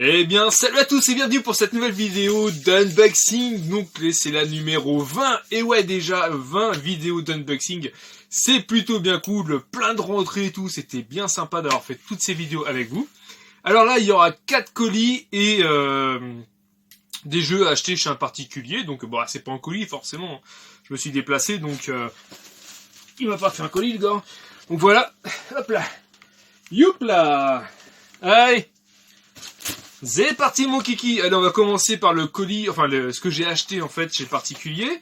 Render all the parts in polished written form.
Eh bien, salut à tous et bienvenue pour cette nouvelle vidéo d'unboxing. Donc, c'est la numéro 20. Et ouais, déjà, 20 vidéos d'unboxing. C'est plutôt bien cool. Plein de rentrées et tout. C'était bien sympa d'avoir fait toutes ces vidéos avec vous. Alors là, il y aura 4 colis et des jeux achetés chez un particulier. Donc, bon, c'est pas un colis, forcément. Je me suis déplacé, donc il m'a pas fait un colis, le gars. Donc voilà. Hop là. Youp là. Allez. C'est parti mon kiki. Allez, on va commencer par le colis, enfin ce que j'ai acheté en fait chez le particulier.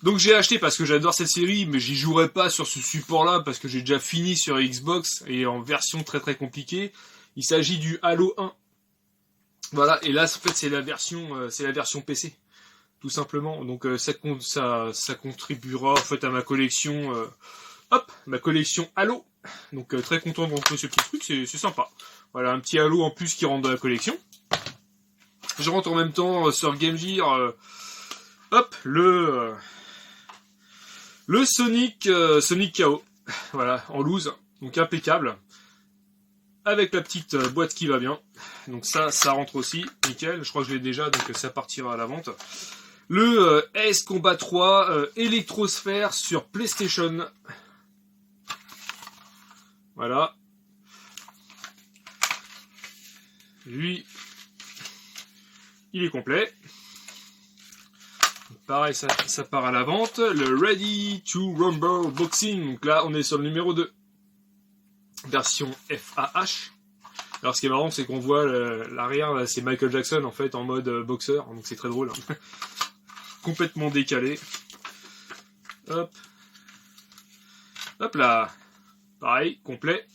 Donc j'ai acheté parce que j'adore cette série, mais j'y jouerai pas sur ce support-là parce que j'ai déjà fini sur Xbox et en version très très compliquée. Il s'agit du Halo 1. Voilà, et là en fait c'est la version PC, tout simplement. Donc ça contribuera en fait à ma collection, ma collection Halo. Donc très content de rentrer ce petit truc, c'est sympa. Voilà, un petit Halo en plus qui rentre dans la collection. Je rentre en même temps sur Game Gear, le Sonic KO, voilà, en loose, donc impeccable, avec la petite boîte qui va bien. Donc ça rentre aussi, nickel. Je crois que je l'ai déjà, donc ça partira à la vente. Le Ace Combat 3 Electrosphère sur PlayStation. Voilà. Lui, il est complet. Pareil, ça part à la vente. Le Ready to Rumble Boxing. Donc là, on est sur le numéro 2. Version FAH. Alors, ce qui est marrant, c'est qu'on voit l'arrière, c'est Michael Jackson, en fait, en mode boxeur. Donc, c'est très drôle. Hein. Complètement décalé. Hop. Hop là. Pareil, complet.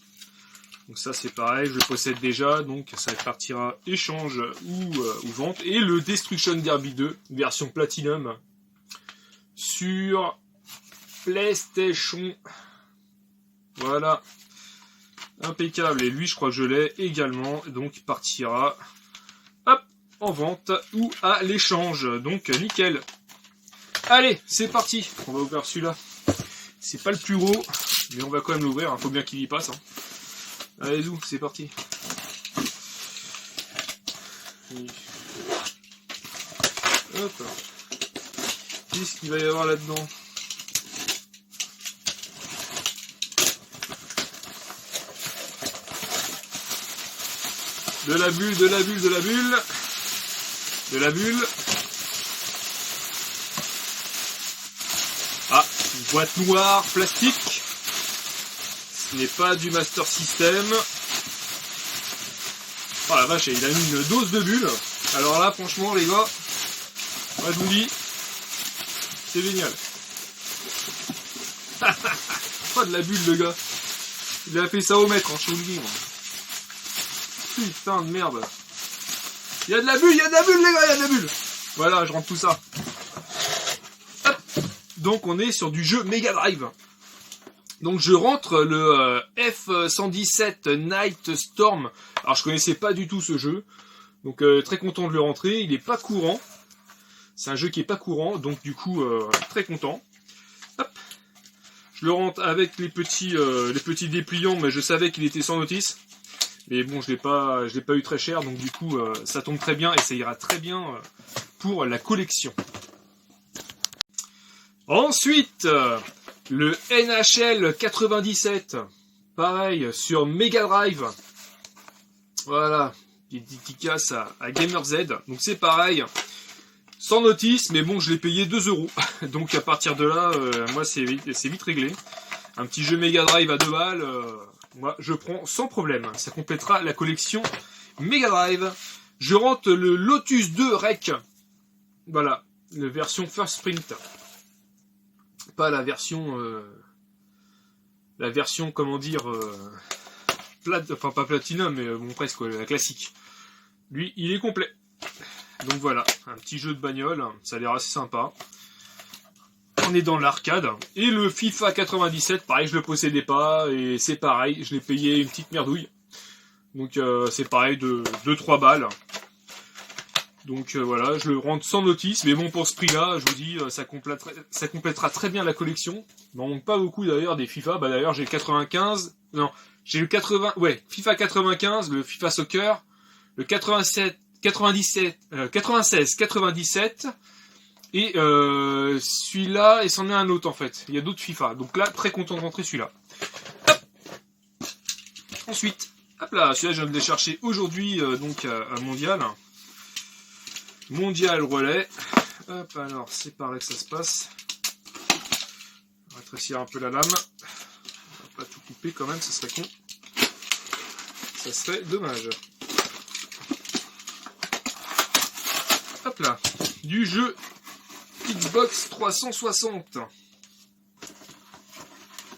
Donc ça c'est pareil, je le possède déjà, donc ça partira échange ou vente. Et le Destruction Derby 2, version Platinum, sur PlayStation. Voilà, impeccable. Et lui je crois que je l'ai également, donc il partira en vente ou à l'échange. Donc nickel. Allez, c'est parti, on va ouvrir celui-là. C'est pas le plus gros, mais on va quand même l'ouvrir, faut bien qu'il y passe. Hein. Allez, zou, c'est parti. Hop. Qu'est-ce qu'il va y avoir là-dedans? De la bulle, de la bulle, de la bulle. De la bulle. Ah, une boîte noire, plastique. Ce n'est pas du Master System. Oh la vache, il a mis une dose de bulles. Alors là, franchement, les gars, moi je vous dis, c'est génial. Pas de la bulle, le gars. Il a fait ça au mètre, hein, je vous le dis. Putain de merde. Il y a de la bulle, les gars, il y a de la bulle. Voilà, je rentre tout ça. Hop. Donc on est sur du jeu Mega Drive. Donc je rentre le F117 Night Storm. Alors je connaissais pas du tout ce jeu. Donc très content de le rentrer. Il est pas courant. C'est un jeu qui est pas courant. Donc du coup très content. Hop. Je le rentre avec les petits dépliants. Mais je savais qu'il était sans notice. Mais bon, je l'ai pas eu très cher. Donc du coup ça tombe très bien. Et ça ira très bien pour la collection. Ensuite... le NHL 97, pareil, sur Mega Drive. Voilà, petite dédicace à Gamer Z. Donc c'est pareil, sans notice, mais bon, je l'ai payé 2 €. Donc à partir de là, moi c'est vite réglé. Un petit jeu Mega Drive à 2 balles, moi je prends sans problème. Ça complétera la collection Mega Drive. Je rentre le Lotus 2 Rec. Voilà, la version First Sprint. Pas la version comment dire enfin pas platinum mais bon presque la classique. Lui il est complet. Donc voilà, un petit jeu de bagnole, ça a l'air assez sympa. On est dans l'arcade. Et le FIFA 97, pareil, je le possédais pas et c'est pareil, je l'ai payé une petite merdouille. Donc c'est pareil de 2-3 balles. Donc voilà, je le rentre sans notice, mais bon pour ce prix-là, je vous dis, ça complétera très bien la collection. Il m'en manque pas beaucoup d'ailleurs des FIFA. Bah d'ailleurs j'ai le 95, non, j'ai le 80, ouais, FIFA 95, le FIFA Soccer, le 96-97 et celui-là, et c'en est un autre en fait. Il y a d'autres FIFA. Donc là, très content de rentrer celui-là. Ensuite, hop là, celui-là je viens de les chercher aujourd'hui donc à Mondial. Mondial relais. Hop, alors c'est par là que ça se passe. On va rétrécir un peu la lame. On va pas tout couper quand même, ça serait con. Ça serait dommage. Hop là, du jeu Xbox 360.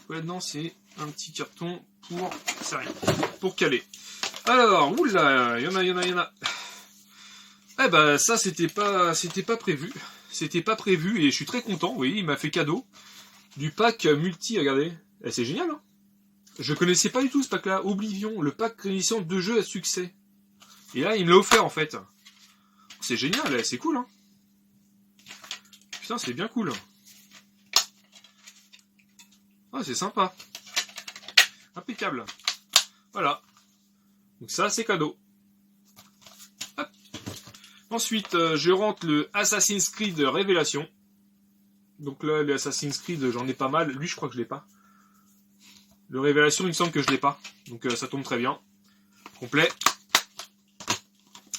Là-dedans, c'est un petit carton pour... c'est rien, pour caler. Alors, oula, il y en a. Eh ben, ça, c'était pas prévu. C'était pas prévu, et je suis très content, vous voyez, il m'a fait cadeau du pack multi, regardez. Eh, c'est génial, hein. Je connaissais pas du tout ce pack-là, Oblivion, le pack réunissant 2 jeux à succès. Et là, il me l'a offert, en fait. C'est génial, c'est cool, hein. Putain, c'est bien cool. Ah, c'est sympa. Impeccable. Voilà. Donc ça, c'est cadeau. Hop. Ensuite, je rentre le Assassin's Creed Révélation. Donc là, les Assassin's Creed, j'en ai pas mal. Lui, je crois que je l'ai pas. Le Révélation, il me semble que je l'ai pas. Donc ça tombe très bien. Complet.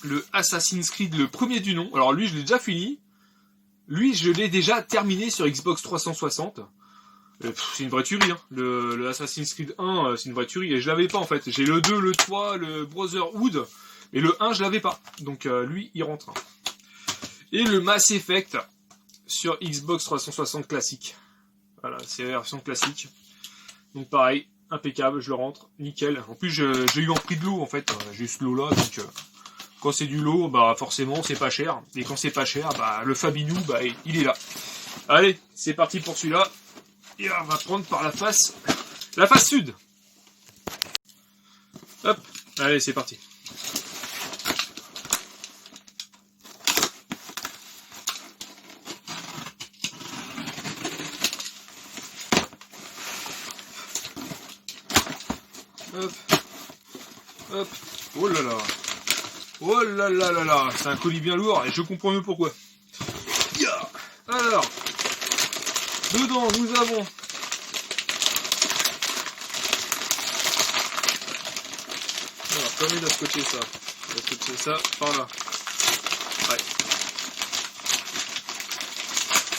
Le Assassin's Creed, le premier du nom. Alors lui, je l'ai déjà fini. Lui, je l'ai déjà terminé sur Xbox 360. C'est une vraie tuerie, hein. Le Assassin's Creed 1, c'est une vraie tuerie. Et je l'avais pas, en fait. J'ai le 2, le 3, le Brotherhood. Et le 1, je l'avais pas. Donc lui, il rentre. Et le Mass Effect sur Xbox 360 classique. Voilà, c'est la version classique. Donc pareil, impeccable, je le rentre, nickel. En plus, j'ai eu en prix de l'eau, en fait. J'ai eu ce lot-là, donc... quand c'est du lot, bah forcément, c'est pas cher. Et quand c'est pas cher, bah le Fabinou, bah il est là. Allez, c'est parti pour celui-là. Et on va prendre par la face sud. Hop, allez, c'est parti. Hop, hop, oh là là. Oh là là là là, c'est un colis bien lourd et je comprends mieux pourquoi. Yeah. Alors, dedans nous avons alors, permet de scotcher ça. On va scotcher ça par là. Ouais.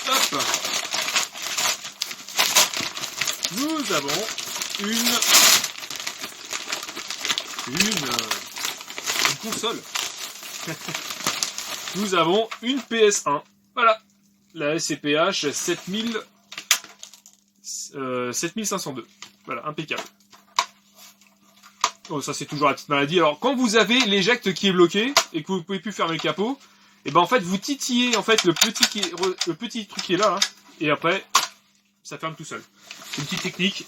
Hop. Nous avons une console. Nous avons une PS1. Voilà. La SCPH 7502. Voilà, impeccable. Oh, ça c'est toujours la petite maladie. Alors, quand vous avez l'éjecte qui est bloqué et que vous pouvez plus fermer le capot, et ben en fait vous titillez en fait le petit truc qui est là, et après ça ferme tout seul. C'est une petite technique.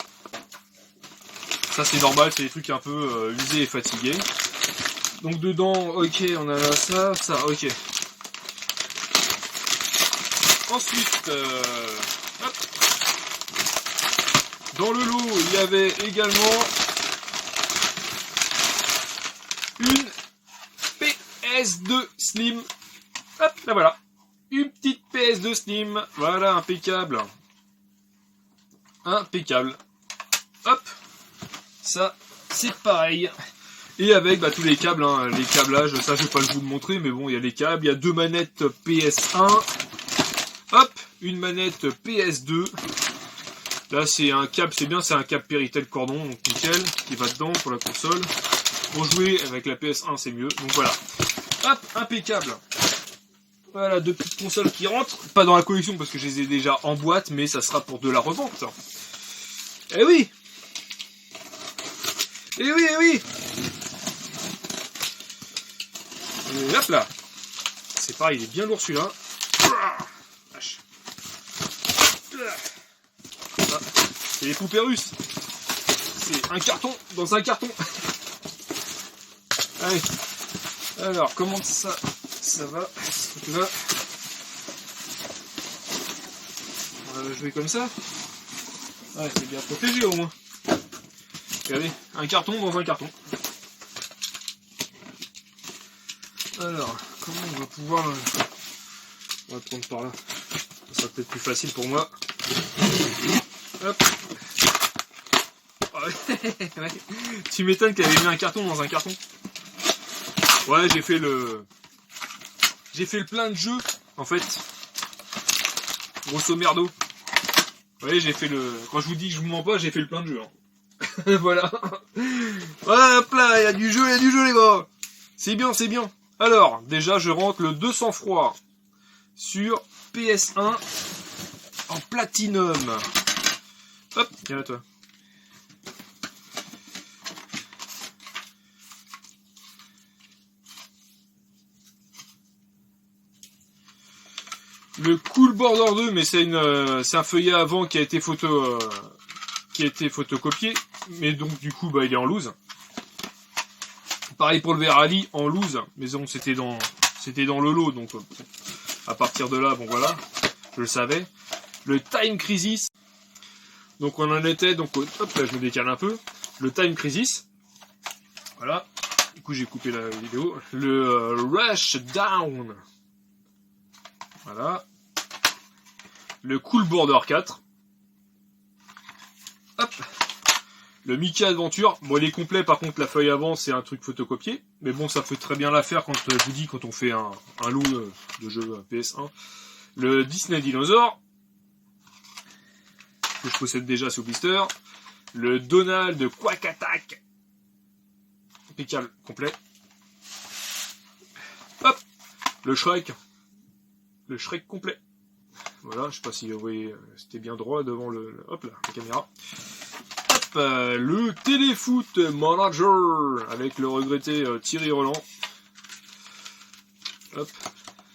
Ça c'est normal, c'est des trucs un peu usés et fatigués. Donc dedans, ok, on a ça, ok. Ensuite, hop. Dans le lot, il y avait également une PS2 Slim. Hop, là voilà. Une petite PS2 Slim. Voilà, impeccable. Impeccable. Hop. Ça, c'est pareil. Et avec tous les câbles, hein, les câblages, ça je vais pas vous le montrer, mais bon, il y a les câbles, il y a 2 manettes PS1, hop, une manette PS2, là c'est un câble, c'est bien, c'est un câble Péritel cordon, donc nickel, qui va dedans pour la console, pour jouer avec la PS1 c'est mieux, donc voilà, hop, impeccable. Voilà, 2 petites consoles qui rentrent, pas dans la collection parce que je les ai déjà en boîte, mais ça sera pour de la revente. Eh oui. Eh oui, eh oui. Et hop là. C'est pareil, il est bien lourd celui-là. C'est les poupées russes. C'est un carton dans un carton. Allez. Alors, comment ça va, ce truc-là. On va jouer comme ça. Ouais, c'est bien protégé au moins. Regardez, un carton dans un carton. Alors, comment on va pouvoir... On va le prendre par là. Ça sera peut-être plus facile pour moi. Hop. Ouais. Tu m'étonnes qu'elle avait mis un carton dans un carton. Ouais, j'ai fait le plein de jeux, en fait. Grosso merdo. Ouais, j'ai fait le... Quand je vous dis que je vous mens pas, j'ai fait le plein de jeux. Hein. Voilà. Ouais, hop là, il y a du jeu, les gars. C'est bien, c'est bien. Alors, déjà, je rentre le 200 froid sur PS1 en platinum. Hop, viens là, toi. Le Cool Border 2, mais c'est un feuillet avant qui a été photocopié, mais donc du coup bah il est en loose. Pareil pour le Verali en loose, mais bon c'était dans le lot, donc à partir de là bon voilà, je le savais. Le Time Crisis, donc on en était donc hop là je me décale un peu. Le Time Crisis, voilà. Du coup j'ai coupé la vidéo. Le Rush Down. Voilà. Le Cool Border 4. Hop. Le Mickey Adventure. Bon, il est complet, par contre, la feuille avant, c'est un truc photocopié. Mais bon, ça fait très bien l'affaire quand je vous dis, quand on fait un lot de jeu PS1. Le Disney Dinosaur. Que je possède déjà sous blister. Le Donald de Quack Attack. Impeccable, complet. Hop. Le Shrek. Le Shrek complet. Voilà, je sais pas si vous voyez, c'était bien droit devant hop là, la caméra. Hop, le Téléfoot Manager avec le regretté Thierry Roland. Hop.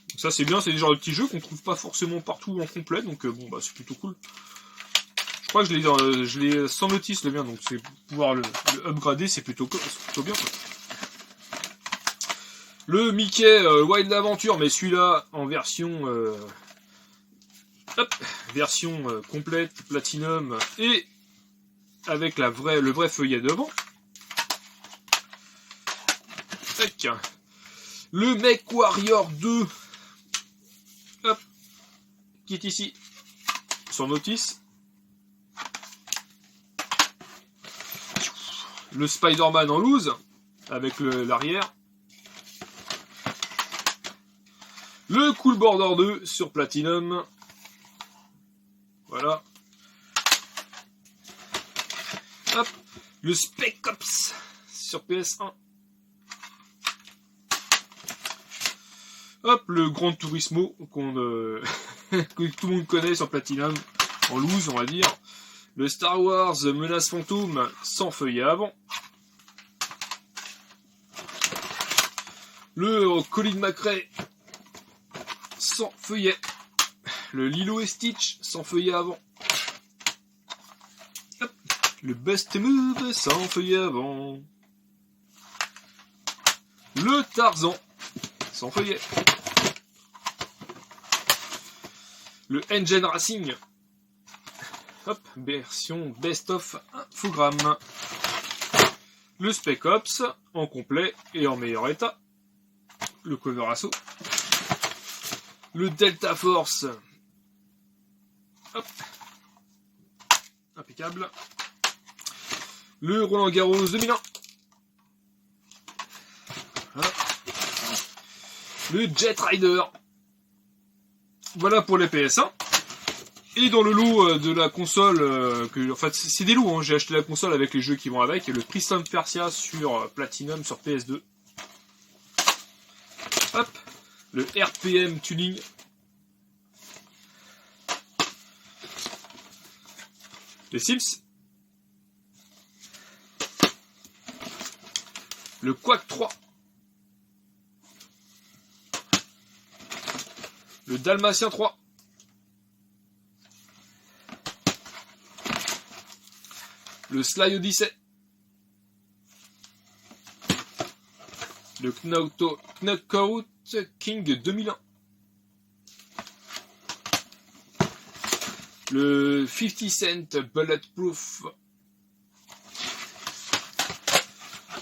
Donc ça c'est bien, c'est des genres de petits jeux qu'on trouve pas forcément partout en complet, donc bon bah c'est plutôt cool. Je crois que je l'ai sans notice le mien, donc c'est pouvoir le upgrader, c'est plutôt bien. Quoi. Le Mickey Wild Adventure, mais celui-là en version version complète, platinum, et avec le vrai feuillet devant. Tac. Le Mech Warrior 2, hop, qui est ici, sans notice. Le Spider-Man en loose, avec l'arrière. Le Cool Border 2 sur Platinum. Voilà. Hop. Le Spec Ops sur PS1. Hop, le Gran Turismo que tout le monde connaît sur Platinum. En loose, on va dire. Le Star Wars Menace Fantôme sans feuillet avant. Le Colin McRae sans feuillet. Le Lilo et Stitch sans feuillet avant. Hop. Le Best Move sans feuillet avant. Le Tarzan sans feuillet. Le Engine Racing. Hop, version Best of Infogramme. Le Spec Ops en complet et en meilleur état. Le cover assaut. Le Delta Force. Hop. Impeccable. Le Roland Garros 2001. Voilà. Le Jet Rider. Voilà pour les PS1. Et dans le lot de la console, en fait c'est des lots, hein. J'ai acheté la console avec les jeux qui vont avec, et le Prince of Persia sur Platinum sur PS2. Hop, le RPM Tuning. Les Sims. Le Quack 3. Le Dalmatien 3. Le Sly Odyssey. Le Knockout King 2001. Le 50 Cent Bulletproof.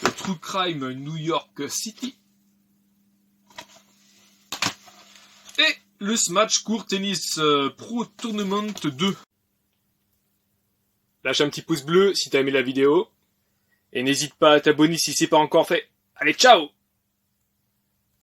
Le True Crime New York City. le Smash Court Tennis Pro Tournament 2. Lâche un petit pouce bleu si t'as aimé la vidéo. Et n'hésite pas à t'abonner si c'est pas encore fait. Allez, ciao!